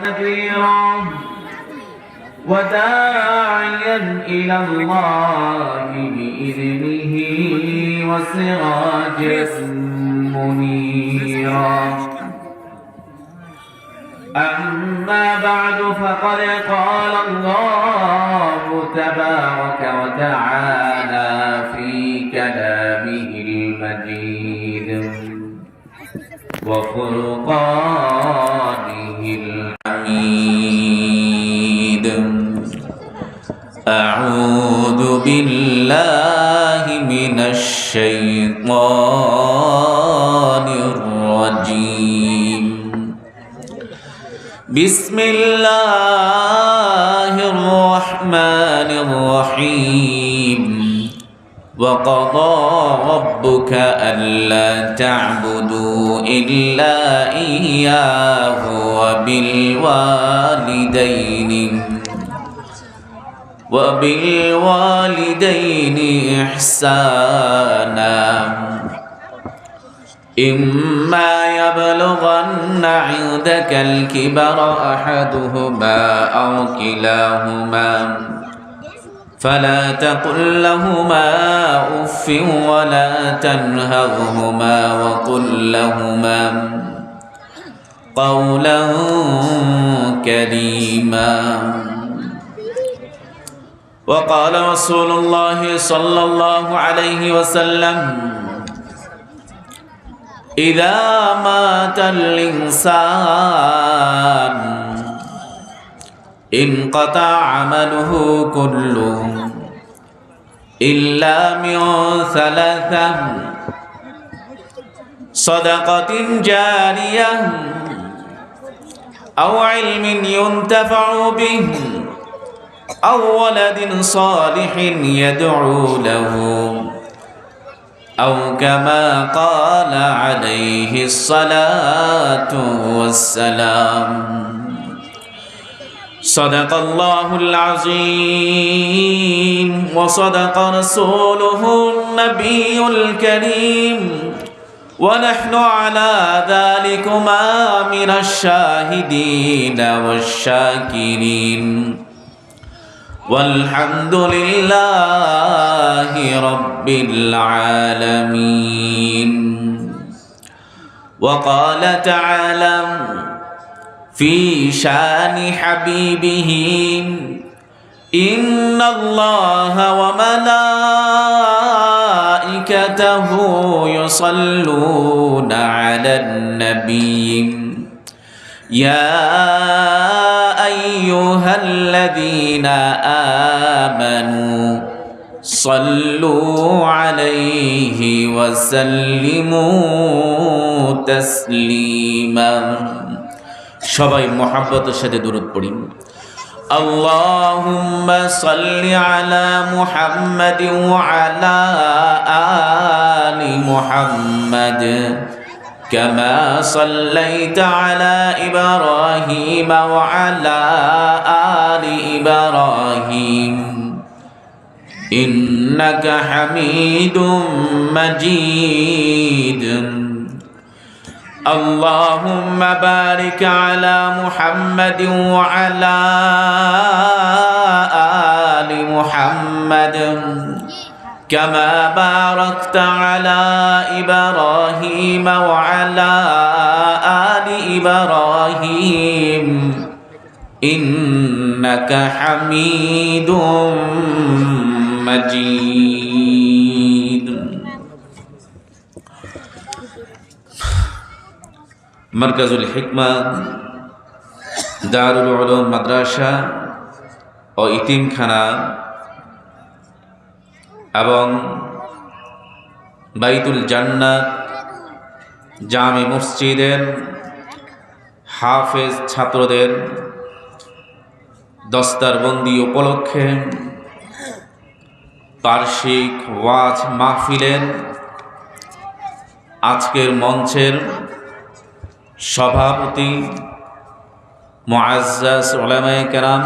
نذيرا وداعيا إلى الله بإذنه وسراجا منيرا. أما بعد فقد قال الله تبارك وتعالى في كلامه المجيد وفرقانه الحميد. أعوذ بالله من الشيطان الرجيم. بسم الله الرحمن الرحيم. وقضى ربك ألا تعبدوا إلا إياه وبالوالدين إحسانا إما يبلغن عندك الكبر أحدهما أو كلاهما فلا تقل لهما أف ولا تنهرهما وقل لهما قولا كريما. وقال رسول الله صلى الله عليه وسلم: إذا مات الإنسان انقطع عمله كله إلا من ثلاثة: صدقة جارية أو علم ينتفع به أو ولد صالح يدعو له أو كما قال عليه الصلاة والسلام. صدق الله العظيم وصدق رسوله النبي الكريم ونحن على ذلكما من الشاهدين والشاكرين والحمد لله رب العالمين. وقال تعالى في شان حبيبه: إن الله وملائكته يصلون على النبي يا أيها الذين آمنوا صلوا عليه وسلموا تسليما. সবাই মুহাব্বতের সাথে দুরূদ পড়ি। আল্লাহুম্মা সাল্লি আলা মুহাম্মাদিন ওয়া আলা আলি মুহাম্মাদ কামা সাল্লাইতা আলা ইব্রাহিম ওয়া আলা আলি ইব্রাহিম ইন্নাকা হামিদুম মাজিদ। اللهم بارك على محمد وعلى آل محمد كما باركت على إبراهيم وعلى آل إبراهيم إنك حميد مجيد. মারকাজুল হিকমা দারুল উলুম মাদ্রাসা ও ইতিমখানা এবং বাইতুল জান্নাত জামে মসজিদের হাফেজ ছাত্রদের দস্তারবন্দি উপলক্ষে বার্ষিক ওয়াজ মাহফিলের আজকের মঞ্চের সভাপতি মুআজ্জাজ উলামায়ে কেরাম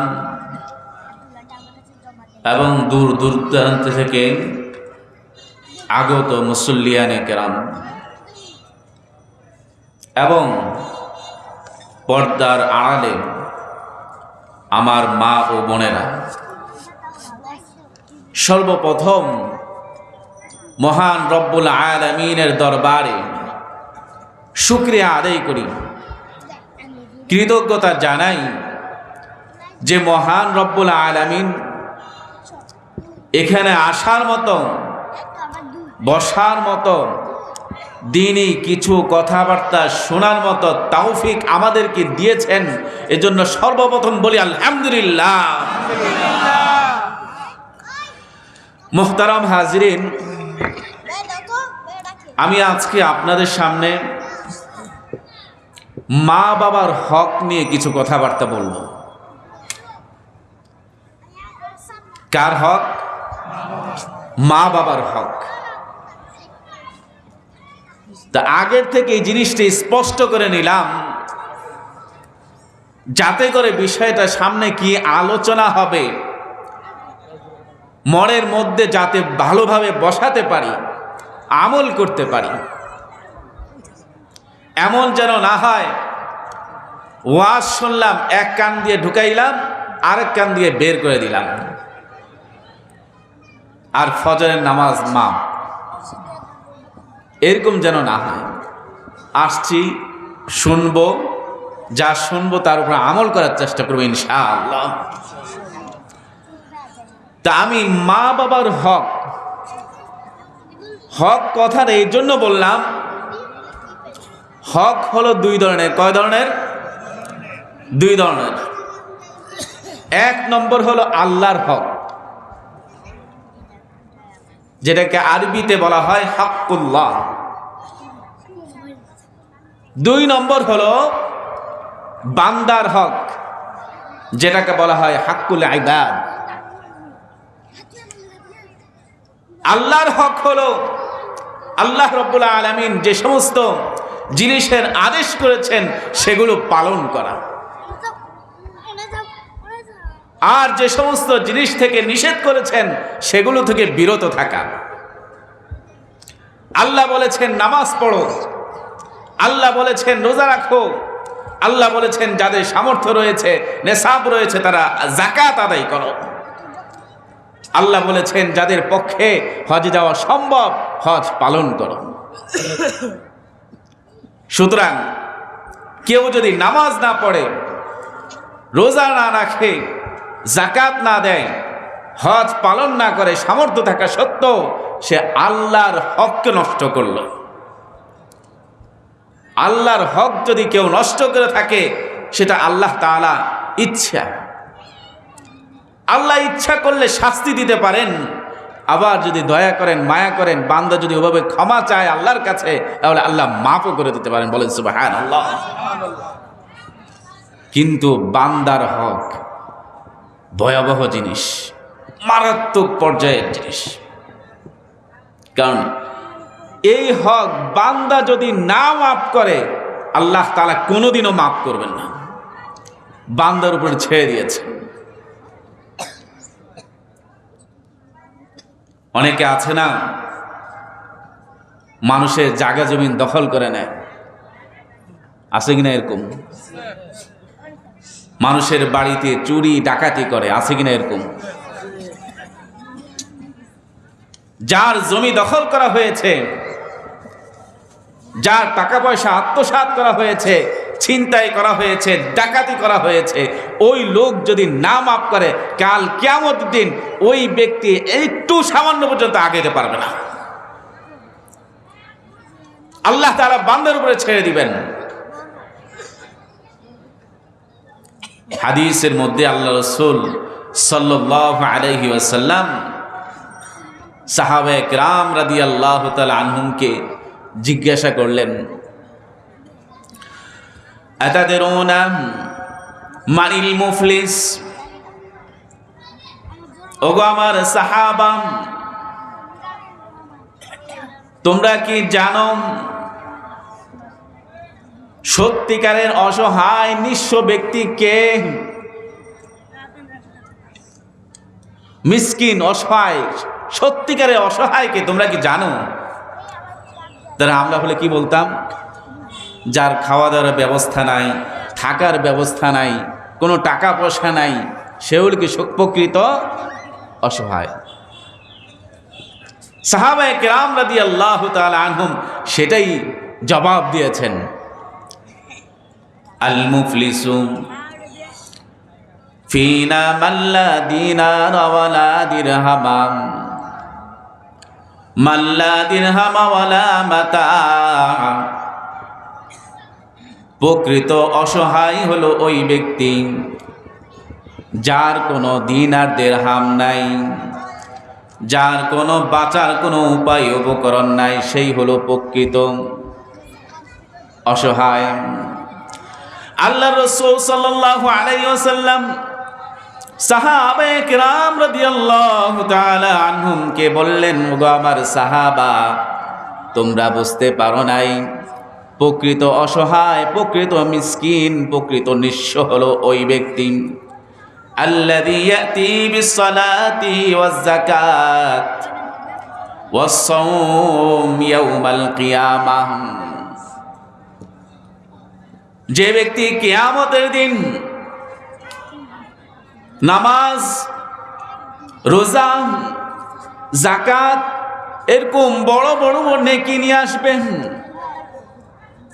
এবং দূর দূরান্ত থেকে আগত মুসল্লিয়ানে কেরাম এবং পর্দার আড়ালে আমার মা ও বোনেরা, সর্বপ্রথম মহান রব্বুল আলামিনের দরবারে শুকরিয়া আদায় করি, কৃতজ্ঞতা জানাই যে মহান রব্বুল আলামিন এখানে আসার মতো, বসার মতো, দিনই কিছু কথাবার্তা শোনার মতো তৌফিক আমাদেরকে দিয়েছেন। এজন্য সর্বপ্রথম বলি আলহামদুলিল্লাহ। মুহতারাম হাজিরিন, আমি আজকে আপনাদের সামনে মা বাবার হক নিয়ে কিছু কথাবার্তা বলবো। কার হক? মা বাবার হক। তা আগের থেকে এই জিনিসটা স্পষ্ট করে নিলাম, যাতে করে বিষয়টা সামনে কি আলোচনা হবে মনের মধ্যে যাতে ভালোভাবে বসাতে পারি, আমল করতে পারি। এমন যেন না হয় ওয়াজ শুনলাম, এক কান দিয়ে ঢুকাইলাম, আরেক কান দিয়ে বের করে দিলাম, আর ফজরের নামাজ মা, এরকম যেন না হয়। আসছি, শুনবো, যা শুনবো তার উপর আমল করার চেষ্টা করবো ইনশাআল্লাহ। তা আমি মা বাবার হক, হক কথাটা এই জন্য বললাম, হক হলো দুই ধরনের। কয় ধরনের? দুই ধরনের। এক নম্বর হলো আল্লাহর হক, যেটাকে আরবিতে বলা হয় হাক্কুল্লাহ। দুই নম্বর হলো বান্দার হক, যেটাকে বলা হয় হাক্কুল ইবাদ। আল্লাহর হক হলো আল্লাহ রাব্বুল আলামিন যে সমস্ত জিনিসের আদেশ করেছেন সেগুলো পালন করা, আর যে সমস্ত জিনিস থেকে নিষেধ করেছেন সেগুলো থেকে বিরত থাকা। আল্লাহ বলেছেন নামাজ পড়ো, আল্লাহ বলেছেন রোজা রাখো, আল্লাহ বলেছেন যাদের সামর্থ্য রয়েছে, নেশাব রয়েছে, তারা যাকাত আদায় করো। আল্লাহ বলেছেন যাদের পক্ষে হজে যাওয়া সম্ভব, হজ পালন করো। সুতরাং কেউ যদি নামাজ না পড়ে, রোজা না রাখে, যাকাত না দেয়, হজ পালন না করে, সামর্থ্য থাকা সত্ত্বেও সে আল্লাহর হককে নষ্ট করল। আল্লাহর হক যদি কেউ নষ্ট করে থাকে, সেটা আল্লাহ তাআলা ইচ্ছা। আল্লাহ ইচ্ছা করলে শাস্তি দিতে পারেন, আবার যদি দয়া করেন, মায়া করেন, বান্দা যদি ওভাবে ক্ষমা চায় আল্লাহর কাছে, তাহলে আল্লাহ মাফও করে দিতে পারেন। বলেন সুবহানাল্লাহ। কিন্তু বান্দার হক ভয়াবহ জিনিস, মারাত্মক পর্যায়ের জিনিস। কারণ এই হক বান্দা যদি না মাফ করে, আল্লাহ তাআলা কোনোদিনও মাফ করবেন না। বান্দার উপর ছেড়ে দিয়েছে। অনেকে আছে না, মানুষের জায়গা জমিন দখল করে নেয়, আছে কিনা এরকম? মানুষের বাড়িতে চুরি ডাকাতি করে, আছে কিনা এরকম? যার জমি দখল করা হয়েছে, যার টাকা পয়সা আত্মসাৎ করা হয়েছে, ছিনতাই করা হয়েছে, ডাকাতি করা হয়েছে, ওই লোক যদি না মাফ করে, কাল কিয়ামতের দিন ওই ব্যক্তি একটু সামান্য পর্যন্ত আগাইতে পারবে না। আল্লাহ তাআলা বান্দার উপরে ছেড়ে দিবেন। হাদিসের মধ্যে আল্লাহ রাসূল সাল্লাল্লাহু আলাইহি ওয়াসাল্লাম সাহাবায়ে কেরাম রাদিয়াল্লাহু তাআলা আনহুমকে জিজ্ঞাসা করলেন, আতাদরুনা মানিল মুফলিস? ওগো আমার সাহাবা, তোমরা কি জানো সত্যিকারের অসহায় নিঃস্ব ব্যক্তি কে? মিসকিন, অসহায়, সত্যিকারের অসহায়কে তোমরা কি জানো? তারা আমরা হলে কি বলতাম? যার খাওয়া দাওয়ার ব্যবস্থা নাই, থাকার ব্যবস্থা নাই, কোনো টাকা পয়সা নাই, সে হল কি প্রকৃত অসহায়। সাহাবায়ে কেরাম রাদিয়াল্লাহু তাআলা আনহুম সেটাই জবাব দিয়েছেন। আল মুফলিসু ফিনা মাল্লা দিনার ওয়ালা দিরহাম মাল্লা দিরহাম ওয়ালা মাতা। প্রকৃত অসহায় হলো ওই ব্যক্তি যার কোনো দিনার দিরহাম নাই, যার কোনো বাঁচার কোনো উপায় উপকরণ নাই, সেই হলো প্রকৃত অসহায়। আল্লাহ রাসূল সাল্লাল্লাহু আলাইহি ওয়াসাল্লাম সাহাবায়ে কেরাম রাদিয়াল্লাহু তাআলা আনহুমকে বললেন, ওগো আমার সাহাবা, তোমরা বুঝতে পারো নাই, প্রকৃত অসহায়, প্রকৃত মিসকিন, প্রকৃত নিঃস্ব হলো ওই ব্যক্তি আল্লাযী ইয়াতি বিসসালাতি ওয়াজ যাকাত ওয়াস সাওম ইয়াউমাল কিয়ামাহ। যে ব্যক্তি কিয়ামতের দিন নামাজ, রোজা, যাকাত এরকম বড় বড় নেকি নিয়ে আসবেন,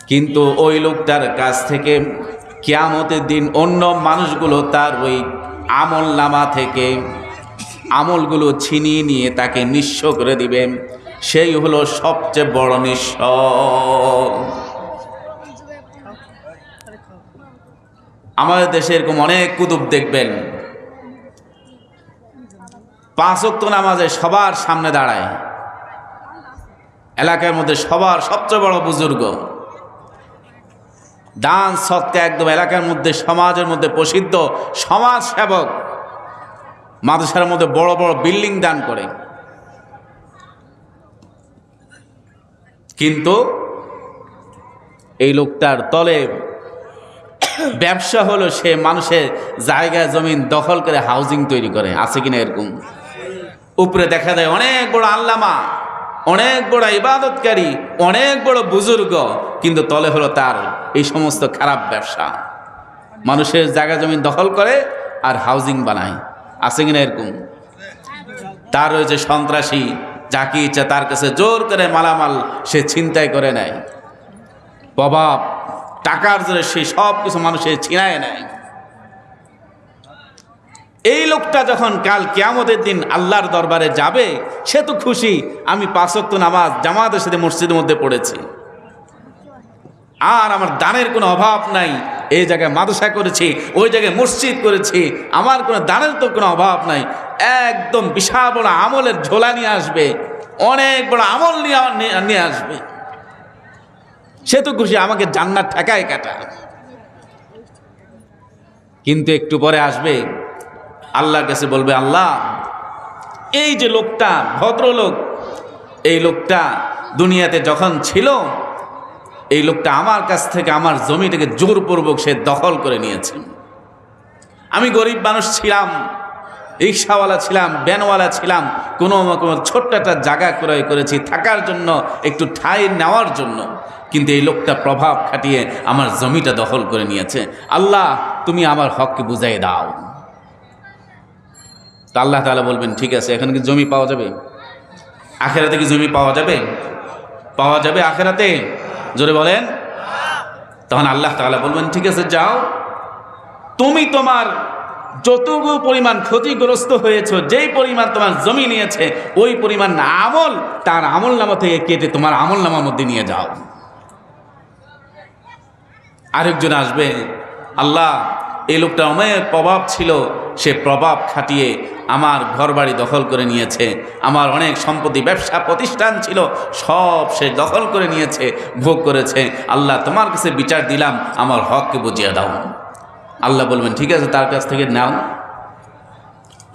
কিন্তু ওই লোকটার কাছ থেকে কিয়ামতের দিন অন্য মানুষগুলো তার ওই আমল নামা থেকে আমলগুলো ছিনিয়ে নিয়ে তাকে নিঃস্ব করে দিবেন, সেই হলো সবচেয়ে বড় নিঃস্ব। আমাদের দেশে এরকম অনেক কুতুব দেখবেন, 5 ওয়াক্ত নামাজে সবার সামনে দাঁড়ায়, এলাকার মধ্যে সবার সবচেয়ে বড় বুজুর্গ, দান সৎকা একদম এলাকার মধ্যে সমাজের মধ্যে প্রসিদ্ধ সমাজ সেবক, মাদ্রাসার মধ্যে বড় বড় বিল্ডিং দান করে, কিন্তু এই লোকটার তলে ব্যবসা হলো সে মানুষের জায়গা জমিন দখল করে হাউজিং তৈরি করে। আছে কিনা এরকম? উপরে দেখা যায় অনেক বড় আল্লামা, অনেক বড় ইবাদতকারী, অনেক বড় বুজুর্গ, কিন্তু তলে হলো তার এই সমস্ত খারাপ ব্যবসা, মানুষের জায়গা জমিন দখল করে আর হাউজিং বানায়। আছে কিনা এরকম? তার রয়েছে সন্ত্রাসী, যাকে ইচ্ছা তার কাছে জোর করে মালামাল সে ছিনতাই করে নেয়, প্রভাব টাকার জোরে সে সব কিছু মানুষের ছিনায় নেয়। এই লোকটা যখন কাল কিয়ামতের দিন আল্লাহর দরবারে যাবে, সে তো খুশি, আমি 5 ওয়াক্ত নামাজ জামাতের সাথে মসজিদের মধ্যে পড়েছি, আর আমার দানের কোনো অভাব নাই, এই জায়গায় মাদ্রাসা করেছি, ওই জায়গায় মসজিদ করেছি, আমার কোনো দানের তো কোনো অভাব নাই। একদম বিশাল বড় আমলের ঝোলা নিয়ে আসবে, অনেক বড় আমল নিয়ে আসবে, সে তো খুশি, আমাকে জান্নাত ঠেকায় কাটা। কিন্তু একটু পরে আসবে, আল্লাহর কাছে বলবে, আল্লাহ, এই যে লোকটা ভদ্রলোক, এই লোকটা দুনিয়াতে যখন ছিল, এই লোকটা আমার কাছ থেকে আমার জমিটাকে জোরপূর্বক সে দখল করে নিয়েছে। আমি গরিব মানুষ ছিলাম, রিক্সাওয়ালা ছিলাম, ভ্যানওয়ালা ছিলাম, কোনো ছোট্ট একটা জায়গা ক্রয় করেছি থাকার জন্য, একটু ঠাঁই নেওয়ার জন্য, কিন্তু এই লোকটা প্রভাব খাটিয়ে আমার জমিটা দখল করে নিয়েছে। আল্লাহ, তুমি আমার হককে বুঝাই দাও। তো আল্লাহ তাআলা বলবেন, ঠিক আছে, এখানে কি জমি পাওয়া যাবে? আখেরাতে কি জমি পাওয়া যাবে? পাওয়া যাবে আখেরাতে? জোরে বলেন। তখন আল্লাহ তাআলা বলবেন, ঠিক আছে, যাও, তুমি তোমার যতটুকু পরিমাণ ক্ষতিগ্রস্ত হয়েছে, যেই পরিমাণ তোমার জমি নিয়েছে, ওই পরিমাণ আমল তার আমল নামা থেকে কেটে তোমার আমল নামার মধ্যে নিয়ে যাও। আরেকজন আসবে, আল্লাহ, এই লোকটা অনেক প্রভাব ছিল, সে প্রভাব খাটিয়ে আমার ঘরবাড়ি দখল করে নিয়েছে, আমার অনেক সম্পত্তি ব্যবসা প্রতিষ্ঠান ছিল সব সে দখল করে নিয়েছে, ভোগ করেছে। আল্লাহ, তোমার কাছে বিচার দিলাম, আমার হককে বুঝিয়ে দাও। আল্লাহ বলবেন, ঠিক আছে, তার কাছ থেকে নাও।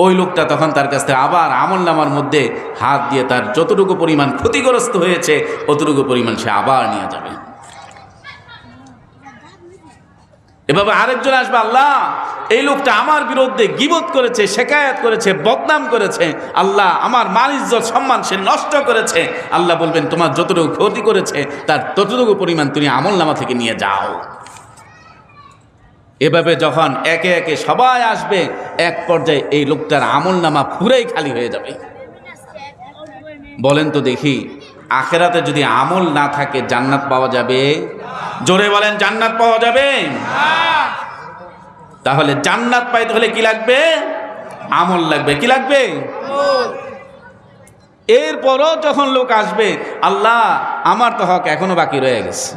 ওই লোকটা তখন তার কাছ থেকে আবার আমল নামার মধ্যে হাত দিয়ে তার যতটুকু পরিমাণ ক্ষতিগ্রস্ত হয়েছে অতটুকু পরিমাণ সে আবার নিয়ে যাবে। এভাবে আরেকজন আসবে, আল্লাহ, এই লোকটা আমার বিরুদ্ধে গীবত করেছে, শেকায়াত করেছে, বদনাম করেছে, আল্লাহ, আমার মান ইজ্জত সম্মান সে নষ্ট করেছে। আল্লাহ বলবেন, তোমার যতটুকু ক্ষতি করেছে তার ততটুকু পরিমাণ তুমি আমল নামা থেকে নিয়ে যাও। এভাবে যখন একে একে সবাই আসবে, এক পর্যায়ে এই লোকটার আমলনামা পুরাই খালি হয়ে যাবে। বলেন তো দেখি, আখেরাতে যদি আমল না থাকে জান্নাত পাওয়া যাবে? জোরে বলেন, জান্নাত পাওয়া যাবে? তাহলে জান্নাত পাইতে হলে কি লাগবে? আমল লাগবে। কি লাগবে? এরপরও যখন লোক আসবে, আল্লাহ আমার তো হক এখনো বাকি রয়ে গেছে,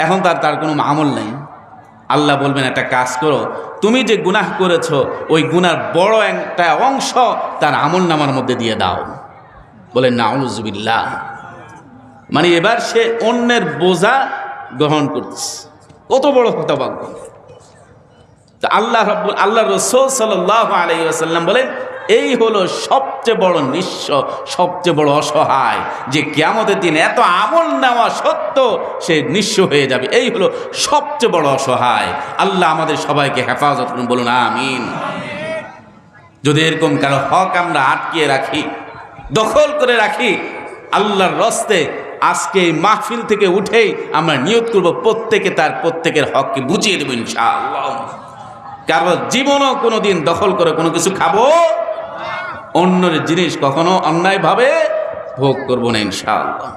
এখন তার কোনো আমল নেই, আল্লাহ বলবেন একটা কাজ করো, তুমি যে গুনাহ করেছো ওই গুনার বড় একটা অংশ তার আমল নামার মধ্যে দিয়ে দাও। বলেন নাউযুবিল্লাহ। মানে এবার সে অন্যের বোঝা গ্রহণ করতেছে, কত বড় হতভাগ্য। তা আল্লাহ রাসূল সাল্লাল্লাহু আলাইহি ওয়াসাল্লাম বলেন, এই হলো সবচেয়ে বড় নিঃস্ব, সবচেয়ে বড় অসহায়, যে কিয়ামতের দিন এত আমল নেওয়া সত্ত্বেও সে নিঃস্ব হয়ে যাবে। এই হলো সবচেয়ে বড় অসহায়। আল্লাহ আমাদের সবাইকে হেফাজত করুন, বলুন আমিন। যদি এরকম কারো হক আমরা আটকিয়ে রাখি, দখল করে রাখি, আল্লাহর রস্তে আজকে এই মাহফিল থেকে উঠেই আমরা নিয়ত করব প্রত্যেকে তার প্রত্যেকের হককে বুঝিয়ে দেব ইনশাআল্লাহ। কারণ জীবনও কোনো দিন দখল করে কোনো কিছু খাবো, অন্যের জিনিস কখনো অন্যায়ভাবে ভোগ করব না ইনশাআল্লাহ।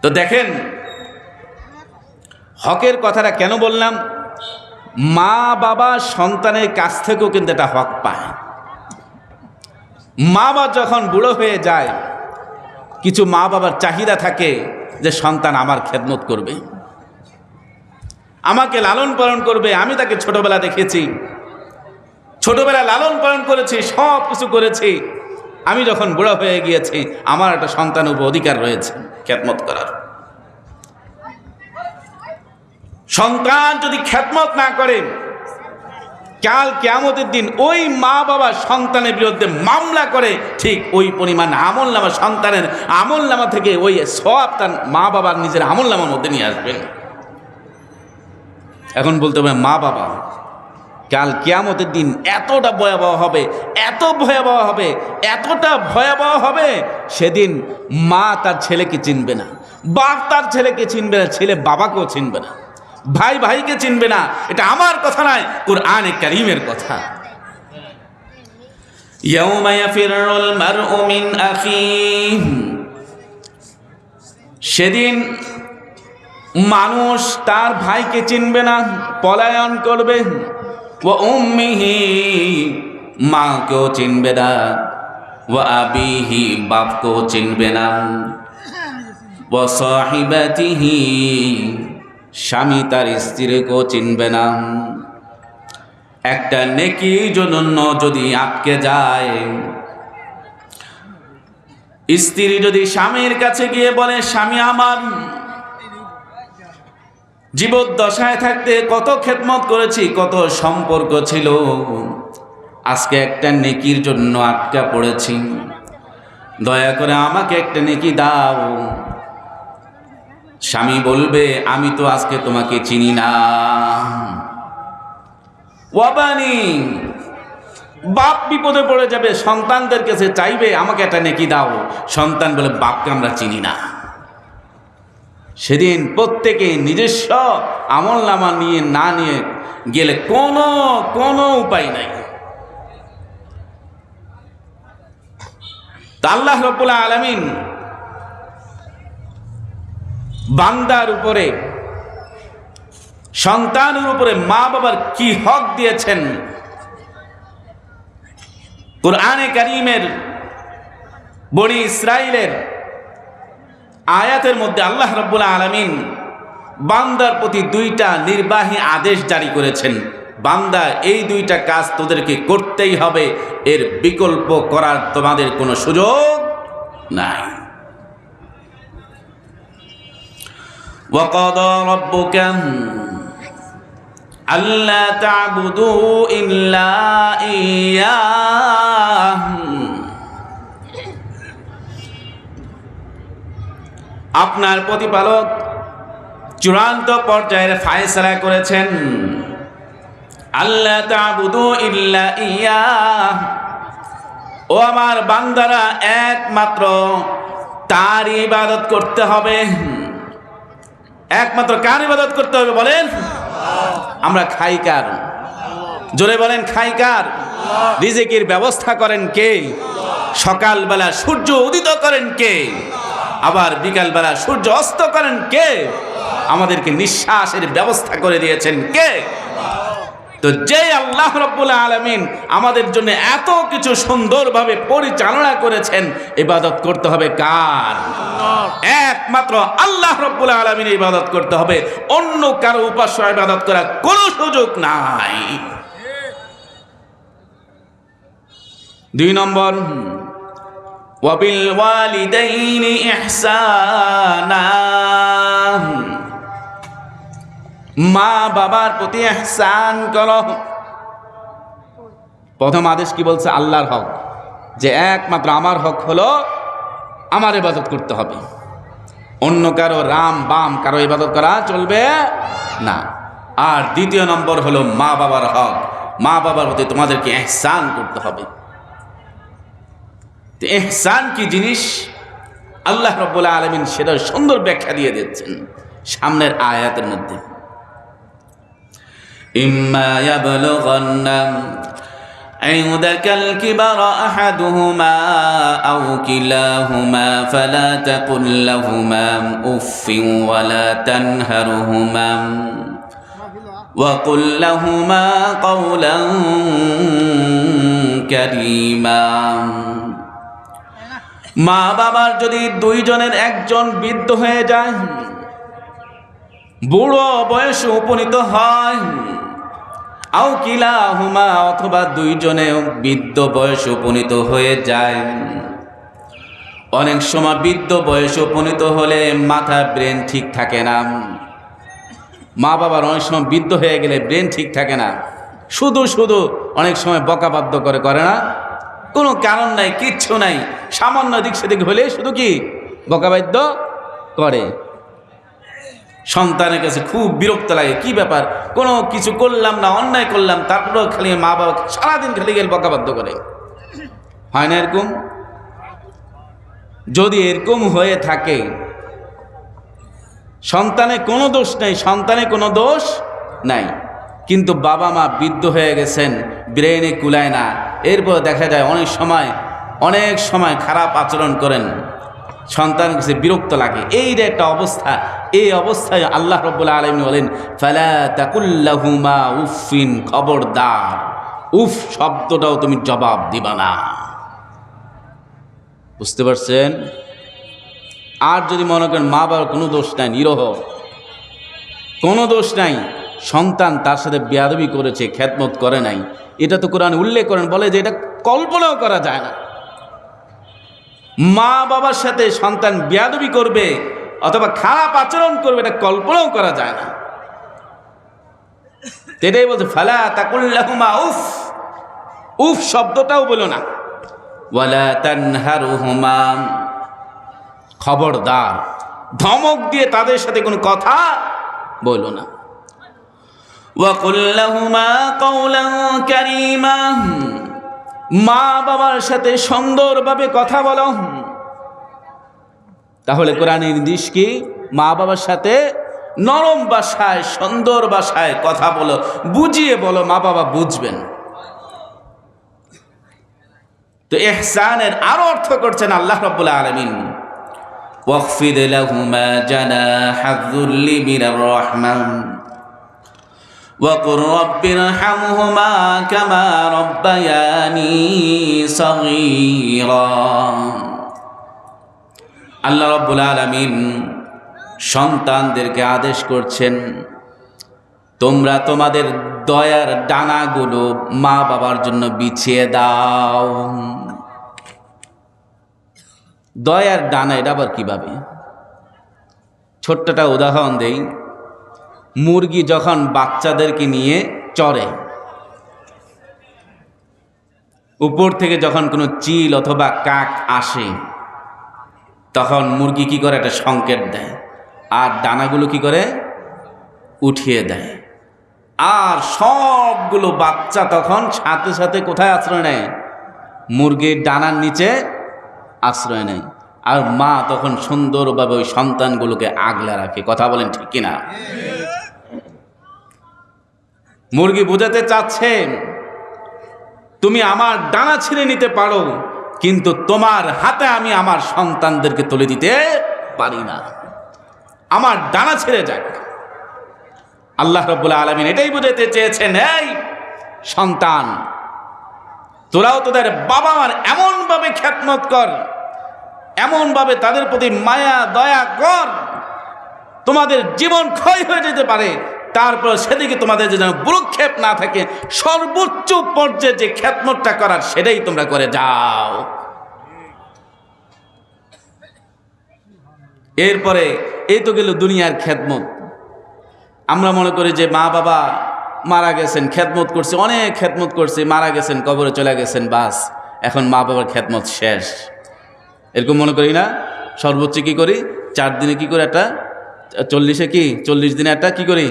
তো দেখেন হকের কথাটা কেন বললাম, মা বাবা সন্তানের কাছ থেকেও কিন্তু এটা হক পায়। মা বাবা যখন বুড়ো হয়ে যায়, কিছু মা বাবার চাহিদা থাকে যে সন্তান আমার খেদমত করবে, আমাকে লালন পালন করবে। আমি তাকে ছোটবেলা দেখেছি, ছোটবেলা লালন পালন করেছি, সব কিছু করেছি। আমি যখন বুড়া হয়ে গিয়েছি, আমার একটা সন্তানের উপর অধিকার রয়েছে খেদমত করার। সন্তান যদি খেদমত না করে, কাল কিয়ামতের দিন ওই মা বাবা সন্তানের বিরুদ্ধে মামলা করে, ঠিক ওই পরিমাণ আমলনামা সন্তানের আমলনামা থেকে ওই সওয়াব তার মা বাবার নিজের আমলনামার মধ্যে নিয়ে আসবেন। এখন বলতে হবে মা বাবা কাল কিয়ামতের দিন এতটা ভয়াবহ হবে, এত ভয়াবহ হবে, এতটা ভয়াবহ হবে, সেদিন মা তার ছেলেকে চিনবে না, বাপ তার ছেলেকে চিনবে না, ছেলে বাবাকেও চিনবে না, ভাই ভাইকে চিনবে না। এটা আমার কথা নয়, কুরআনে কারীমের কথা। ইয়াউমা ইয়াফিরুল মারউ মিন আখিহি, সেদিন মানুষ তার ভাইকে চিনবে না, পলায়ন করবে। ওয়া উম্মিহি, মাকেও চিনবে না। ওয়া আবিহি, বাপকেও চিনবে না। ওয়া সাহিবাতিহি, স্বামী তার স্ত্রীকেও চিনবে না। একটা নেকির জন্য যদি আটকে যায়, স্ত্রী যদি স্বামীর কাছে গিয়ে বলে, স্বামী আমার জীবদ্দশায় থাকতে কত খেদমত করেছি, কত সম্পর্ক ছিল, আজকে একটা নেকির জন্য আটকা পড়েছি, দয়া করে আমাকে একটা নেকি দাও। স্বামী বলবে, আমি তো আজকে তোমাকে চিনি না। ওয়াবানি, বাপ বিপদে পড়ে যাবে, সন্তানদের কাছে চাইবে আমাকে একটা নেকি দাও, সন্তান বলে বাপকে আমরা চিনি না। সেদিন প্রত্যেকে নিজস্ব আমলনামা নিয়ে না নিয়ে গেলে কোনো উপায় নাই। তা আল্লাহ রাব্বুল আলামিন বান্দার উপরে, সন্তানের উপরে মা বাবার কি হক দিয়েছেন, কুরআনে কারীমের বনি ইসরাইলের আয়াতের মধ্যে আল্লাহ রাব্বুল আলামিন বান্দার প্রতি দুইটা নির্বাহী আদেশ জারি করেছেন। বান্দা, এই দুইটা কাজ তোদেরকে করতেই হবে, এর বিকল্প করার তোমাদের কোনো সুযোগ নাই। وَقَضَى رَبُّكَ أَلَّا تَعْبُدُوا إِلَّا إِيَّاهُ, আপনার প্রতিপালক চূড়ান্ত পর্যায়ের ফায়সালা করেছেন, আল্লাহ তা'বুদু ইল্লা ইয়্যাহ, ও আমার বান্দারা একমাত্র তার ইবাদত করতে হবে। একমাত্র কার ইবাদত করতে হবে বলেন? আমরা খাই কার? জোরে বলেন, খাই কার? রিজিকের ব্যবস্থা করেন কে? সকালবেলা সূর্য উদিত করেন কে? আবার বিকালবেলা সূর্য অস্ত করেন কে? আমাদেরকে নিঃশ্বাসের ব্যবস্থা করে দিয়েছেন কে? তো যে আল্লাহ রাব্বুল আলামিন আমাদের জন্য এত কিছু সুন্দরভাবে পরিচালনা করেছেন, ইবাদত করতে হবে কার? একমাত্র আল্লাহ রাব্বুল আলামিনের ইবাদত করতে হবে, অন্য কারো উপাস্য ইবাদত করার কোনো সুযোগ নাই। 2 নম্বর, ওয়াবিল ওয়ালিদাইনি ইহসানা, মা বাবার প্রতি ইহসান করো। প্রথম আদেশ কি বলছে? আল্লাহর হক, যে একমাত্র আমার হক হলো আমার ইবাদত করতে হবে, অন্য কারো রাম বাম কারো ইবাদত করা চলবে না। আর দ্বিতীয় নম্বর হলো মা বাবার হক, মা বাবার প্রতি তোমাদেরকে ইহসান করতে হবে। তো ইহসান কি জিনিস আল্লাহ রাব্বুল আলামিন সেটা সুন্দর ব্যাখ্যা দিয়ে দিচ্ছেন সামনের আয়াতের মধ্যে। ইম্মা ইয়াবলুগান্না ইনদাকাল কিবারা আহাদুহুমা আও কিলাহুমা ফালা তাকুল লাহুমা উফফিন ওয়ালা তানহারহুমা ওয়া কুল লাহুমা কাওলান কারীমা। মা বাবার যদি দুইজনের একজন বৃদ্ধ হয়ে যায়, বুড়ো বয়সে উপনীত হয়, আও কিলাহুমা অথবা দুইজনে বৃদ্ধ বয়সে উপনীত হয়ে যায়। অনেক সময় বৃদ্ধ বয়সে উপনীত হলে মাথা ব্রেন ঠিক থাকে না। মা বাবার অনেক সময় বৃদ্ধ হয়ে গেলে ব্রেন ঠিক থাকে না, শুধু শুধু অনেক সময় বকাবাদ্য করে না, কোনো কারণ নাই, কিচ্ছু নাই, সামান্য দিক সেদিক হলে শুধু কি বকাবাদ্য করে। সন্তানের কাছে খুব বিরক্ত লাগে, কি ব্যাপার, কোনো কিছু করলাম না, অন্যায় করলাম, তারপরেও খালি মা বাবা সারাদিন খালি গেলে বকাবাদ্য করে। হয় না এরকম? যদি এরকম হয়ে থাকে, সন্তানের কোনো দোষ নেই, সন্তানের কোনো দোষ নাই, কিন্তু বাবা মা বৃদ্ধ হয়ে গেছেন, ব্রেনে কুলায় না, এরপর দেখা যায় অনেক সময় খারাপ আচরণ করেন, সন্তানের কাছে বিরক্ত লাগে। এই যে একটা অবস্থা, এই অবস্থায় আল্লাহ রাব্বুল আলামিন বলেন ফালা তাকুল লাহুমা উফিন, খবরদার উফ শব্দটাও তুমি জবাব দিবা না। বুঝতে পারছেন? আর যদি মনে করেন মা বাবার কোনো দোষ নাই, নিরহ, কোনো দোষ নাই, সন্তান তার সাথে বেয়াদবি করেছে, খেদমত করে নাই, এটা তো কোরআন উল্লেখ করেন, বলে যে এটা কল্পনাও করা যায় না। মা বাবার সাথে সন্তান বেয়াদবি করবে অথবা খারাপ আচরণ করবে, এটা কল্পনাও করা যায় না। এটাই বলছে ফালা তাকুল লাহুমা উফ, উফ শব্দটাও বলো না, ওয়ালা তানহারহুমা, খবরদার ধমক দিয়ে তাদের সাথে কোনো কথা বলো না। ওয়া কুল লাহুমা কাওলান কারীমা, মা বাবার সাথে সুন্দরভাবে কথা বলো। তাহলে কোরআনের নির্দেশ কি? মা বাবার সাথে নরম ভাষায়, সুন্দর ভাষায় কথা বলো, বুঝিয়ে বলো, মা বাবা বুঝবেন। তো ইহসানের আরো অর্থ করছেন আল্লাহ রাব্বুল আলামিন, ওয়াখফিদ লাহুমা জানাহায যুল্লি মিনার রাহমান وقل رب ارحمهما كما ربياني صغيرا। আল্লাহ রাব্বুল আলামিন সন্তানদেরকে আদেশ করছেন, তোমরা তোমাদের দয়ার ডানাগুলো মা বাবার জন্য বিছিয়ে দাও। দয়ার ডানা, এটা আবার কিভাবে? ছোট্টটা উদাহরণ দেই। মুরগি যখন বাচ্চাদেরকে নিয়ে চড়ে, উপর থেকে যখন কোনো চিল অথবা কাক আসে, তখন মুরগি কি করে? একটা সংকেত দেয়, আর ডানাগুলো কি করে? উঠিয়ে দেয়। আর সবগুলো বাচ্চা তখন সাথে সাথে কোথায় আশ্রয় নেয়? মুরগির ডানার নিচে আশ্রয় নেয়। আর মা তখন সুন্দরভাবে ওই সন্তানগুলোকে আগলে রাখে। কথা বলেন ঠিক কিনা? মুরগি বোঝাতে চাচ্ছেন তুমি আমার ডানা ছিঁড়ে নিতে পারো, কিন্তু তোমার হাতে আমি আমার সন্তানদেরকে তুলে দিতে পারি না, আমার ডানা ছিঁড়ে যাক। আল্লাহ রাব্বুল আলামিন এটাই বোঝাতে চেয়েছেন, এই সন্তান তোরাও তোদের বাবা মার এমনভাবে খেদমত কর, এমনভাবে তাদের প্রতি মায়া দয়া কর, তোমাদের জীবন ক্ষয় হয়ে যেতে পারে, তারপর সেদিকে তোমাদের যেন ভ্রুক্ষেপ না থাকে, সর্বোচ্চ পর্যায়ে যে খেদমতটা করার সেটাই তোমরা করে যাও। এরপরে এই তো গেল দুনিয়ার খেদমত। আমরা মনে করি যে মা বাবা মারা গেছেন, খেদমত করছে, অনেক খেদমত করছে, মারা গেছেন, কবরে চলে গেছেন, বাস এখন মা বাবার খেদমত শেষ, এরকম মনে করি না? সর্বোচ্চ কি করি? 4 দিনে কি করে একটা 40 দিনে একটা কি করি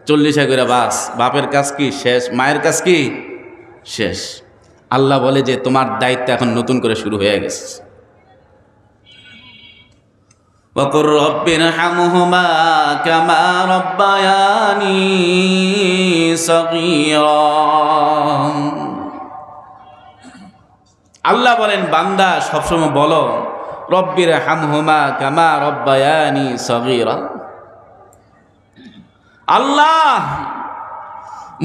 40 করে, বাস বাপের কাজ কি শেষ, মায়ের কাজ কি শেষ। আল্লাহ বলে যে তোমার দায়িত্ব এখন নতুন করে শুরু হয়ে গেছে। وَقُلْ رَبِّ ارْحَمْهُمَا كَمَا رَبَّيَانِي صَغِيرًا। আল্লাহ বলেন বান্দা সবসময় বলো রব্বির হামহুমা কামা রব্বায়ানি সগীরা। আল্লাহ,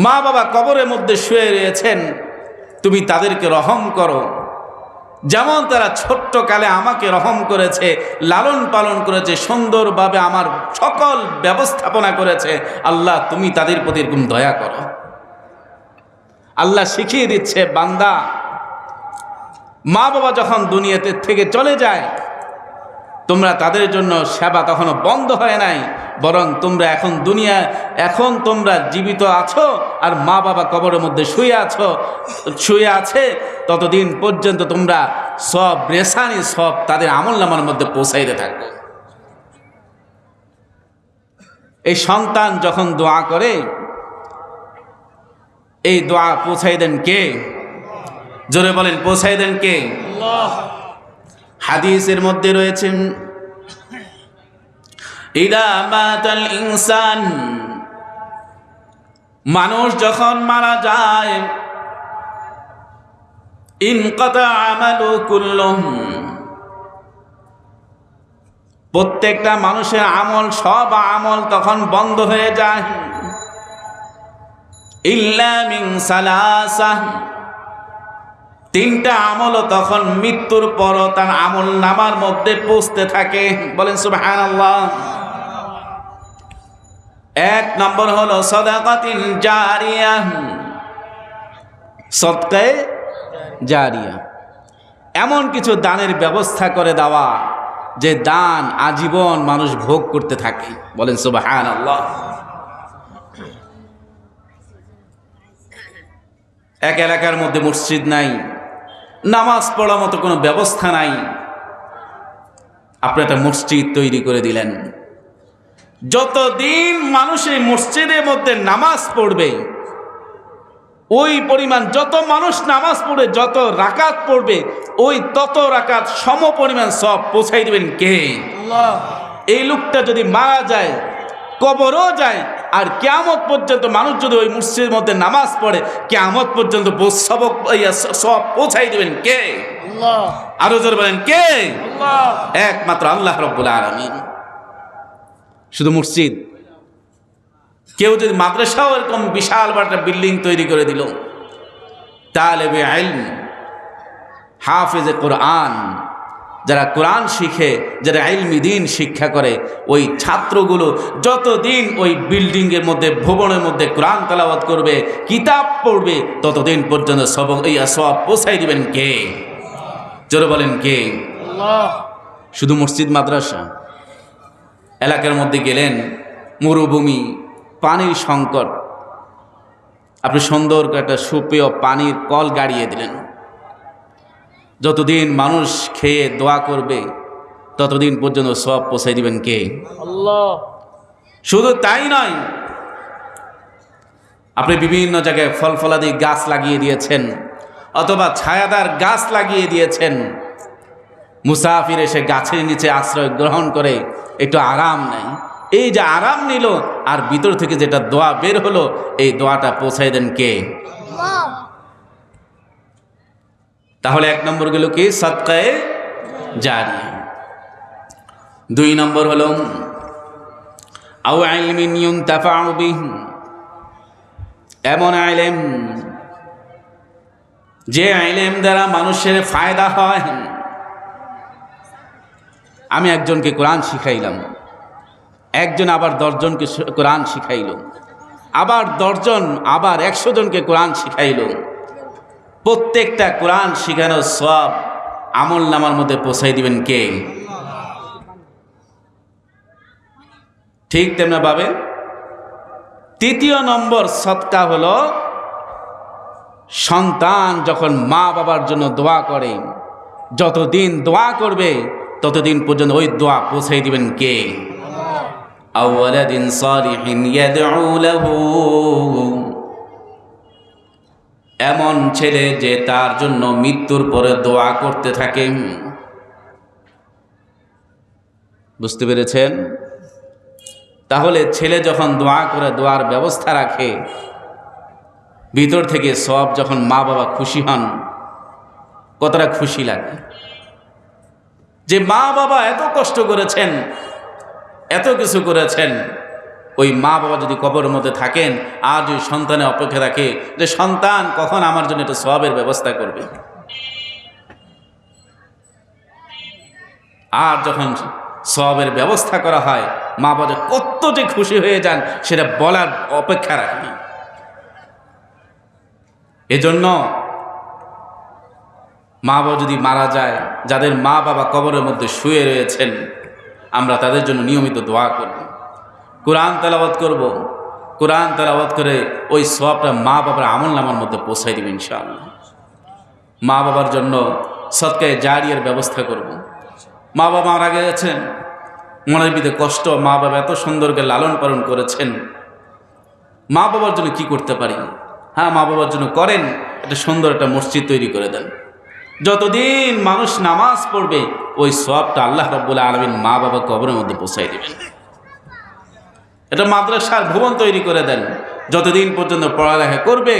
মা বাবা কবরের মধ্যে শুয়ে রয়েছেন, তুমি তাদেরকে রহম করো, যেমন তারা ছোট্ট কালে আমাকে রহম করেছে, লালন পালন করেছে, সুন্দরভাবে আমার সকল ব্যবস্থাপনা করেছে, আল্লাহ তুমি তাদের প্রতি এরকম দয়া করো। আল্লাহ শিখিয়ে দিচ্ছে বান্দা, মা বাবা যখন দুনিয়াতে থেকে চলে যায়, তোমরা তাদের জন্য সেবা তখনও বন্ধ হয় নাই, বরং তোমরা এখন তোমরা জীবিত আছো আর মা বাবা কবরের মধ্যে শুয়ে আছে, ততদিন পর্যন্ত তোমরা সব রেসানি সব তাদের আমলনামার মধ্যে পৌঁছাইতে থাকো। এই সন্তান যখন দোয়া করে, এই দোয়া পৌঁছাই দেন কে? জোরে বলেন, পৌঁছাই দেন কে? আল্লাহ। হাদিসের মধ্যে রয়েছেন, ইদা মাতাল ইনসান, মানুষ যখন মারা যায়, ইনকাতা আমালু কুল্লুহু, প্রত্যেকটা মানুষের আমল, সব আমল তখন বন্ধ হয়ে যায়, ইল্লা মিন সালাসা, 3টা আমলও তখন মৃত্যুর পরও তার আমল নামার মধ্যে পৌঁছতে থাকে। বলেন সুবহানাল্লাহ। 1 নম্বর হলো সাদাকাতিন জারিয়া, সদকায়ে জারিয়া, এমন কিছু দানের ব্যবস্থা করে দেওয়া যে দান আজীবন মানুষ ভোগ করতে থাকে। বলেন সুবহানাল্লাহ। এক এলাকার মধ্যে মসজিদ নাই, নামাজ পড়ার মতো কোনো ব্যবস্থা নাই, আপনি একটা মসজিদ তৈরি করে দিলেন। যতদিন মানুষ এই মসজিদের মধ্যে নামাজ পড়বে, ওই পরিমাণ যত মানুষ নামাজ পড়ে, যত রাকাত পড়বে, ওই তত রাকাত সম পরিমাণ সব পৌঁছাই দেবেন কে? আল্লাহ। এই লোকটা যদি মারা যায়, কবরও যায়, আর কিয়ামত পর্যন্ত মানুষ যদি ওই মসজিদের মধ্যে নামাজ পড়ে, কিয়ামত পর্যন্ত সব পৌঁছাই দেবেন কে? আল্লাহ। আরো জোরে বলেন কে? আল্লাহ। একমাত্র আল্লাহ রাব্বুল আলামিন। শুধু মসজিদ, কেউ যদি মাদ্রাসাও এরকম বিশাল বড় একটা বিল্ডিং তৈরি করে দিল, তালেবে ইলম, হাফেজে কোরআন, যারা কোরআন শিখে, যারা ইলমি দ্বীন শিক্ষা করে, ওই ছাত্রগুলো যতদিন ওই বিল্ডিংয়ের মধ্যে, ভবনের মধ্যে কোরআন তেলাওয়াত করবে, কিতাব পড়বে, ততদিন পর্যন্ত সব পৌঁছাই দিবেন কে? জোরে বলেন কে? আল্লাহ। শুধু মসজিদ মাদ্রাসা, এলাকার মধ্যে গেলেন, মরুভূমি, পানির সংকট, আপনি সুন্দর একটা সুপেয় পানির কল গাড়িয়ে দিলেন, যতদিন মানুষ খেয়ে দোয়া করবে ততদিন পর্যন্ত সব পৌঁছাই দিবেন কে? আল্লাহ। শুধু তাই নয়, আপনি বিভিন্ন জায়গায় ফল ফলাদি গাছ লাগিয়ে দিয়েছেন, অথবা ছায়াদার গাছ লাগিয়ে দিয়েছেন, মুসাফির এসে গাছের নিচে আশ্রয় গ্রহণ করে একটু আরাম নেয়, এই যে আরাম নিল আর ভিতর থেকে যেটা দোয়া বের হলো, এই দোয়াটা পৌঁছাই দেন কে? তাহলে 1 নম্বর গেল কি? সাদকায়ে জারিয়া। 2 নম্বর হলো আও ইলমিন ইউনতাফাউ বিহি, এমন ইলম যে ইলম দ্বারা মানুষের ফায়দা হয়। আমি একজনকে কোরআন শিখাইলাম, একজন আবার 10 জনকে কোরআন শিখাইল, আবার 10 জন আবার 100 জনকে কোরআন শিখাইল। প্রত্যেকটা কোরআন শিখানোর সওয়াব আমল নামার মধ্যে পৌঁছাই দিবেন কে? ঠিক তেমনি ভাবে 3 নম্বর সদকা হলো সন্তান যখন মা বাবার জন্য দোয়া করে, যতদিন দোয়া করবে ততদিন পর্যন্ত ওই দোয়া পৌঁছাই দিবেন কে? আওয়ালাদিন সালিহিন ইয়াদউ লাহু, এমন ছেলে যে তার জন্য মৃত্যুর পরে দোয়া করতে থাকে। বুঝতে পেরেছেন? তাহলে ছেলে যখন দোয়া করে, দোয়ার ব্যবস্থা রাখে, ভিতর থেকে সব যখন মা বাবা খুশি হন, কতটা খুশি লাগে যে মা বাবা এত কষ্ট করেছেন, এত কিছু করেছেন। ওই মা বাবা যদি কবরের মধ্যে থাকেন আর যদি সন্তানের অপেক্ষা রাখে যে সন্তান কখন আমার জন্য একটা সওয়াবের ব্যবস্থা করবে, আর যখন সওয়াবের ব্যবস্থা করা হয় মা বাবা কত যে খুশি হয়ে যান সেটা বলার অপেক্ষা রাখে। এজন্য মা বাবা যদি মারা যায়, যাদের মা বাবা কবরের মধ্যে শুয়ে রয়েছেন, আমরা তাদের জন্য নিয়মিত দোয়া করব, কোরআন তেলাওয়াত করব। কোরআন তেলাওয়াত করে ওই সওয়াবটা মা বাবার আমলনামার মধ্যে পৌঁছাই দেব ইনশাআল্লাহ। মা বাবার জন্য সদকায়ে জারিয়ার ব্যবস্থা করব। মা বাবা মারা গেছেন, মনের ভিতরে কষ্ট, মা বাবা এত সুন্দর করে লালন পালন করেছেন, মা বাবার জন্য কি করতে পারি? হ্যাঁ, মা বাবার জন্য করেন, একটা সুন্দর একটা মসজিদ তৈরি করে দেন। যতদিন মানুষ নামাজ পড়বে ওই সওয়াবটা আল্লাহ রাব্বুল আলামিন মা বাবা কবরের মধ্যে পৌঁছাই দেবেন। এটা মাদ্রাসার ভবন তৈরি করে দেন, যতদিন পর্যন্ত পড়ালেখা করবে,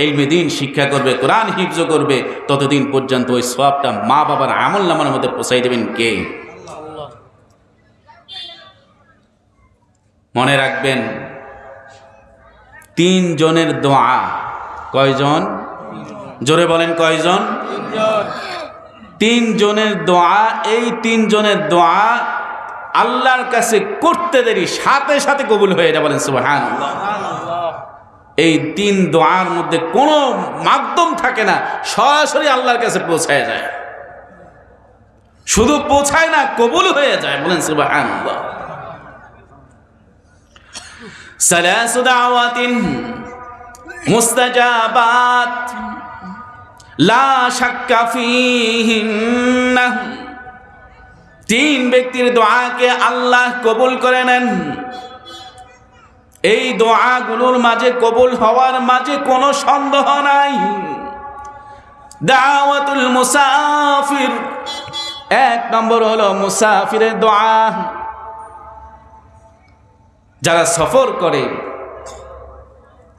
ইলমে দ্বীন শিক্ষা করবে, কোরআন হিফজ করবে, ততদিন পর্যন্ত ওই সওয়াবটা মা বাবার আমলনামার মধ্যে পৌঁছাই দেবেন কে? মনে রাখবেন 3 জনের দোয়া। কয়জন? জোরে বলেন কয়জন? 3 জনের দোয়া। এই 3 জনের দোয়া আল্লাহর কাছে করতে দেরি সাথে সাথে কবুল হয়ে যায়। বলেন সুবহানাল্লাহ। এই 3 দোয়ার মধ্যে কোনো মাধ্যম থাকে না, সরাসরি আল্লাহর কাছে পৌঁছায় যায়। শুধু পৌঁছায় না, কবুল হয়ে যায়। বলেন সুবহানাল্লাহ। সালাসু দাওয়াতিন মুস্তাজাবাত লা শাক্কা ফীহিন্না, 3 ব্যক্তির দোয়াকে আল্লাহ কবুল করে নেন। এই দোয়াগুলোর মাঝে কবুল হওয়ার মাঝে কোনো সন্দেহ নাই। দাওয়াতুল মুসাফির, 1 নম্বর হলো মুসাফিরের দোয়া। যারা সফর করে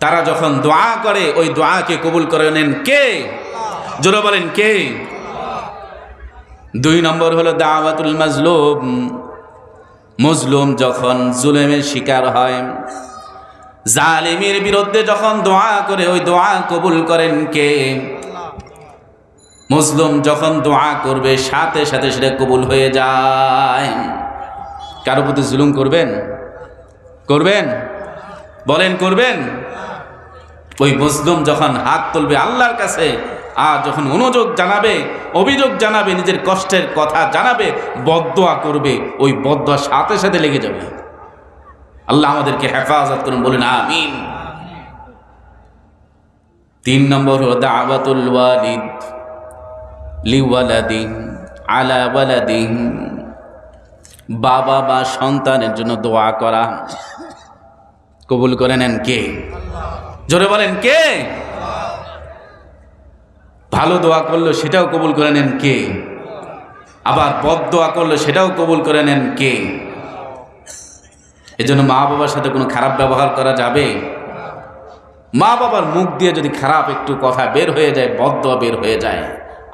তারা যখন দোয়া করে ওই দোয়াকে কবুল করে নেন কে? জোরে বলেন কে? 2 নম্বর হলো দাওয়াতুল মাজলুম, মজলুম যখন জুলুমের শিকার হয়, জালিমের বিরুদ্ধে যখন দোয়া করে ওই দোয়া কবুল করেন কে? মজলুম যখন দোয়া করবে সাথে সাথে সেটা কবুল হয়ে যায়। কারো প্রতি জুলুম করবেন? করবেন? বলেন করবেন? ওই মজলুম যখন হাত তুলবে আল্লাহর কাছে আর যখন অনুযোগ জানাবে, অভিযোগ জানাবে, নিজের কষ্টের কথা জানাবে, বদদোয়া করবে, ওই বদদোয়া সাথে সাথে লেগে যাবে। আল্লাহ আমাদেরকে হেফাজত করুন, বলেন আমিন। 3 নম্বর হলো দাওয়াতুল ওয়ালিদ লিওয়ালাদি আলা ওয়ালাদি, বাবা বা সন্তানের জন্য দোয়া করা কবুল করে নেন কে? জোরে বলেন কে? ভালো দোয়া করলো সেটাও কবুল করে নেন কে? আবার বদদোয়া করলে সেটাও কবুল করে নেন কে? এজন্য মা বাবার সাথে কোনো খারাপ ব্যবহার করা যাবে? মা বাবার মুখ দিয়ে যদি খারাপ একটু কথা বের হয়ে যায়, বদদোয়া বের হয়ে যায়,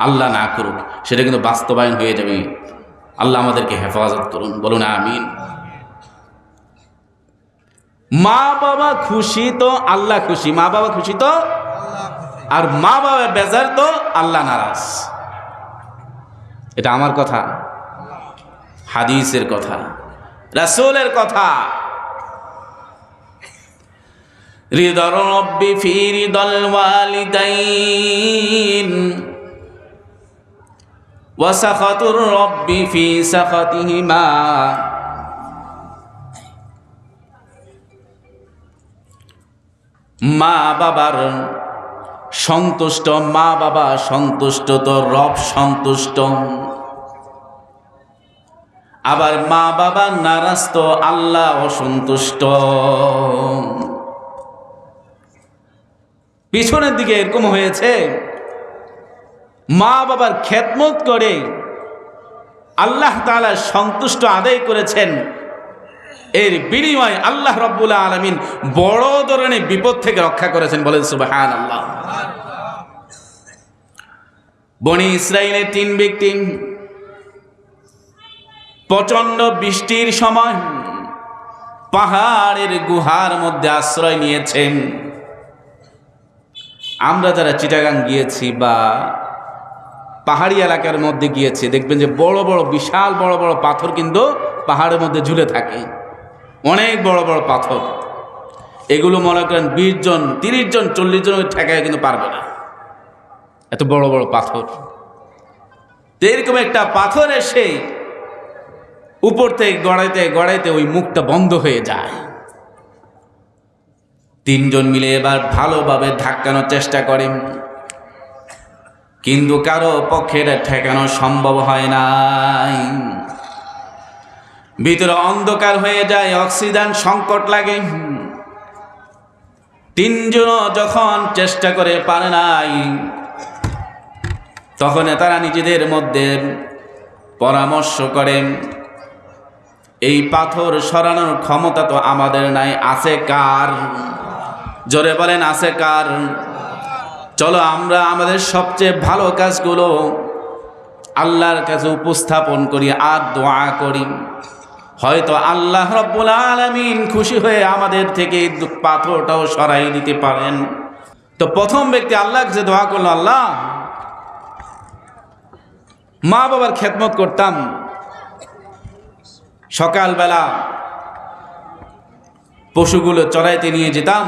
আল্লাহ না করুক, সেটা কিন্তু বাস্তবায়ন হয়ে যাবে। আল্লাহ আমাদেরকে হেফাজত করুন, বলুন আমিন। মা বাবা খুশি তো আল্লাহ খুশি, মা বাবা খুশি তো, আর মা বাবা বেজার তো আল্লাহ নারাজ। এটা আমার কথা, হাদিসের কথা, রাসূলের কথা। রিদার রব্বি ফি রিদাল ওয়ালিদাইন ওয়া সাখাতুর রব্বি ফি সাখাতিহিমা। মা বাবার সন্তুষ্ট, মা বাবা সন্তুষ্ট তো রব সন্তুষ্ট। আবার মা বাবা নারাজ তো আল্লাহ অসন্তুষ্ট। পিছনের দিকে এরকম হয়েছে, মা বাবার খেদমত করে আল্লাহ তাআলা সন্তুষ্ট আদায় করেছেন, এর বিনিময়ে আল্লাহ রাব্বুল আলামিন বড় ধরনের বিপদ থেকে রক্ষা করেছেন, বলেন সুবহানাল্লাহ। বনি ইসরাইলের 3 ব্যক্তি প্রচন্ড বৃষ্টির সময় পাহাড়ের গুহার মধ্যে আশ্রয় নিয়েছেন। আমরা যারা চিটাগাং গিয়েছি বা পাহাড়ি এলাকার মধ্যে গিয়েছি, দেখবেন যে বড় বড় বিশাল বড় বড় পাথর কিন্তু পাহাড়ের মধ্যে ঝুলে থাকে, অনেক বড় বড় পাথর। এগুলো মনে করেন 20 জন 30 জন 40 জন ঠেকায় কিন্তু পারবে না, এত বড় বড় পাথর। এরকম একটা পাথর এসে উপর থেকে গড়াইতে গড়াইতে ওই মুখটা বন্ধ হয়ে যায়। 3 জন মিলে এবার ভালোভাবে ধাক্কানোর চেষ্টা করেন, কিন্তু কারো পক্ষে ঠেকানো সম্ভব হয় নাই। ভিতরে অন্ধকার হয়ে যায়, অক্সিজেন সংকট লাগে। 3 জন যখন চেষ্টা করে পারে নাই, তখন তারা নিজেদের মধ্যে পরামর্শ করেন, এই পাথর সরানোর ক্ষমতা তো আমাদের নাই, আছে কার? জোরে বলেন, আছে কার? চলো আমরা আমাদের সবচেয়ে ভালো কাজগুলো আল্লাহর কাছে উপস্থাপন করি আর দোয়া করি, হয়তো আল্লাহ রাব্বুল আলামিন খুশি হয়ে আমাদের থেকে পাথরটাও সরাই দিতে পারেন। তো প্রথম ব্যক্তি আল্লাহর কাছে দোয়া করলো, আল্লাহ মা বাবার খেদমত করতাম, সকালবেলা পশুগুলো চড়াইতে নিয়ে যেতাম,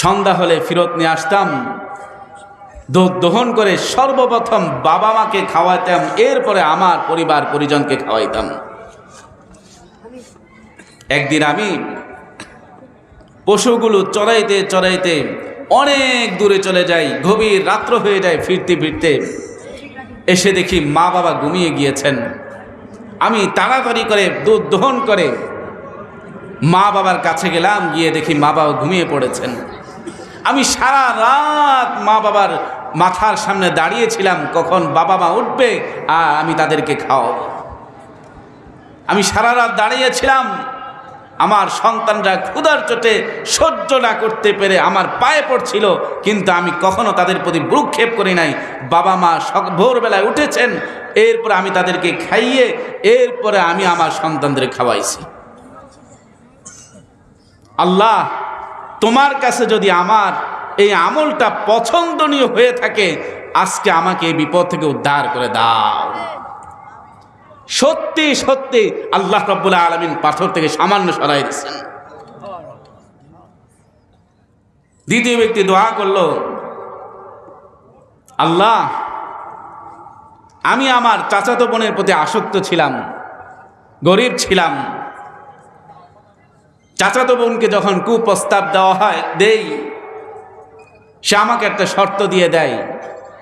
সন্ধ্যা হলে ফেরত নিয়ে আসতাম, দুধ দহন করে সর্বপ্রথম বাবা মাকে খাওয়াইতাম, এরপরে আমার পরিবার পরিজনকে খাওয়াইতাম। একদিন আমি পশুগুলো চড়াইতে চড়াইতে অনেক দূরে চলে যাই, গভীর রাত্র হয়ে যায়, ফিরতে ফিরতে এসে দেখি মা বাবা ঘুমিয়ে গিয়েছেন। আমি তাড়াতাড়ি করে দুধ দহন করে মা বাবার কাছে গেলাম, গিয়ে দেখি মা বাবা ঘুমিয়ে পড়েছেন। আমি সারা রাত মা বাবার মাথার সামনে দাঁড়িয়েছিলাম, কখন বাবা মা উঠবে আর আমি তাদেরকে খাওয়াবো। আমি সারা রাত দাঁড়িয়েছিলাম, আমার সন্তানরা ক্ষুধার চোটে সহ্য না করতে পেরে আমার পায়ে পড়ছিল, কিন্তু আমি কখনো তাদের প্রতি ভ্রুক্ষেপ করি নাই। বাবা মা ভোরবেলায় উঠেছেন, এরপরে আমি তাদেরকে খাইয়ে এরপরে আমি আমার সন্তানদের খাওয়াইছি। আল্লাহ, তোমার কাছে যদি আমার এই আমলটা পছন্দনীয় হয়ে থাকে, আজকে আমাকে এই বিপদ থেকে উদ্ধার করে দাও। সত্যি সত্যি আল্লাহ রাব্বুল আলামিন পাথর থেকে সামান্য সরাই দিয়েছেন। দ্বিতীয় ব্যক্তি দোয়া করলো, আল্লাহ আমি আমার চাচাতো বোনের প্রতি আসক্ত ছিলাম, গরিব ছিলাম। চাচাতো বোনকে যখন কুপ্রস্তাব দেওয়া হয় দেই, সে আমাকে একটা শর্ত দিয়ে দেয়।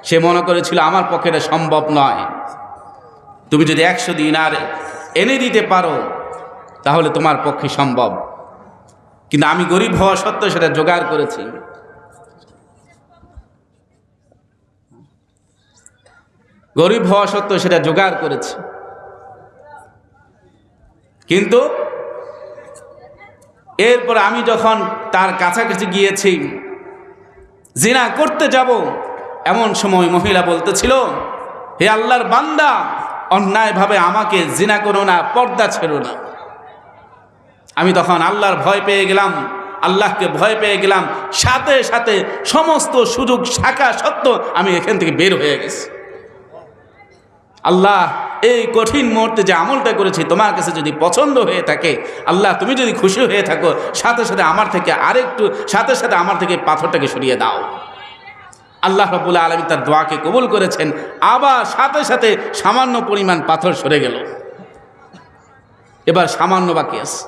সে মনে করেছিল আমার পক্ষে এটা সম্ভব নয়, তুমি যদি 100 দিনার এনে দিতে পারো তাহলে তোমার পক্ষে সম্ভব। কিন্তু আমি গরিব হওয়া সত্ত্বেও সেটা জোগাড় করেছি। গরিব হওয়া সত্ত্বেও সেটা জোগাড় করেছি। কিন্তু এরপর আমি যখন তার কাছাকাছি গিয়েছি, জিনা করতে যাব, এমন সময় মহিলা বলতেছিল, হে আল্লাহর বান্দা, অন্যায়ভাবে আমাকে জিনা করো না, পর্দা ছেড়ো না। আমি তখন আল্লাহর ভয় পেয়ে গেলাম, আল্লাহকে ভয় পেয়ে গেলাম। সাথে সাথে সমস্ত সুযোগ থাকা সত্ত্বেও আমি এখান থেকে বের হয়ে গেছি। আল্লাহ, এই কঠিন মুহূর্তে যে আমলটা করেছি তোমার কাছে যদি পছন্দ হয়ে থাকে, আল্লাহ তুমি যদি খুশি হয়ে থাকো, সাথে সাথে আমার থেকে পাথরটাকে সরিয়ে দাও। আল্লাহ রাব্বুল আলামিন তার দোয়াকে কবুল করেছেন। আবার সাথে সাথে সামান্য পরিমাণ পাথর সরে গেল। এবার সামান্য বাকি আছে।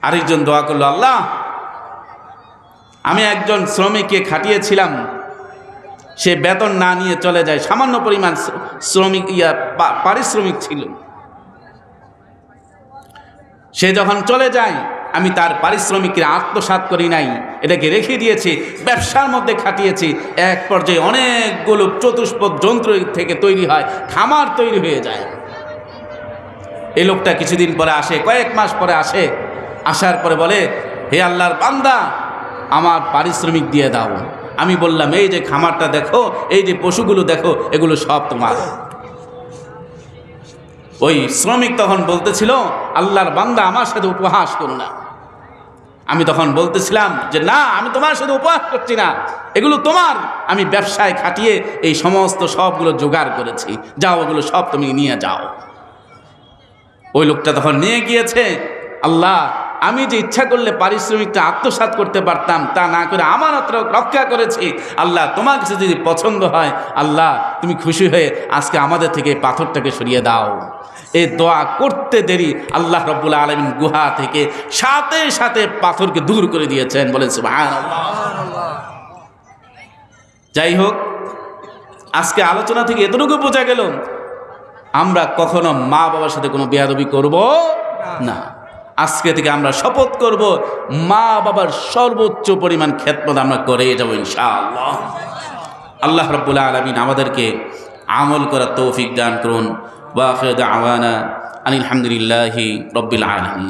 আরেকজন দোয়া করলো, আল্লাহ, আমি একজন শ্রমিককে খাটিয়েছিলাম, সে বেতন না নিয়ে চলে যায়, সামান্য পরিমাণ পারিশ্রমিক ছিল। সে যখন চলে যায়, আমি তার পারিশ্রমিককে আত্মসাৎ করি নাই, এটাকে রেখে দিয়েছি, ব্যবসার মধ্যে খাটিয়েছি। এক পর্যায়ে অনেকগুলো চতুষ্পদ যন্ত্র থেকে তৈরি হয়, খামার তৈরি হয়ে যায়। এই লোকটা কিছুদিন পরে আসে, কয়েক মাস পরে আসে। আসার পরে বলে, হে আল্লাহর বান্দা, আমার পারিশ্রমিক দিয়ে দাও। আমি বললাম, এই যে খামারটা দেখো, এই যে পশুগুলো দেখো, এগুলো সব তোমার। ওই শ্রমিক তখন বলতেছিল, আল্লাহর বান্দা, আমার সাথে উপহাস করো না। আমি তখন বলতেছিলাম যে না, আমি তোমার সাথে উপহাস করছি না, এগুলো তোমার। আমি ব্যবসায় খাটিয়ে এই সমস্ত সবগুলো জোগাড় করেছি, যাও, এগুলো সব তুমি নিয়ে যাও। ওই লোকটা তখন নিয়ে গিয়েছে। আল্লাহ, আমি যে ইচ্ছা করলে পারিশ্রমিকটা আত্মসাৎ করতে পারতাম, তা না করে আমানত রক্ষা করেছি। আল্লাহ, তোমার কাছে যদি পছন্দ হয়, আল্লাহ তুমি খুশি হয়ে আজকে আমাদের থেকে পাথরটাকে সরিয়ে দাও। এই দোয়া করতে দেরি আল্লাহ রাব্বুল আলামিন গুহা থেকে সাথে সাথে পাথরকে দূর করে দিয়েছেন। বলেন সুবহানাল্লাহ। যাই হোক, আজকে আলোচনা থেকে এতটুকু বোঝা গেল, আমরা কখনো মা বাবার সাথে কোনো বেয়াদবি করব না। আজকে থেকে আমরা শপথ করব, মা বাবার সর্বোচ্চ পরিমাণ খেদমত আমরা করে যাব ইনশাআল্লাহ। আল্লাহ রাব্বুল আলামিন আমাদেরকে আমল করার তৌফিক দান করুন। ওয়া আখিরু দাওয়ানা আনিল হামদুলিল্লাহি রাব্বিল আলামিন।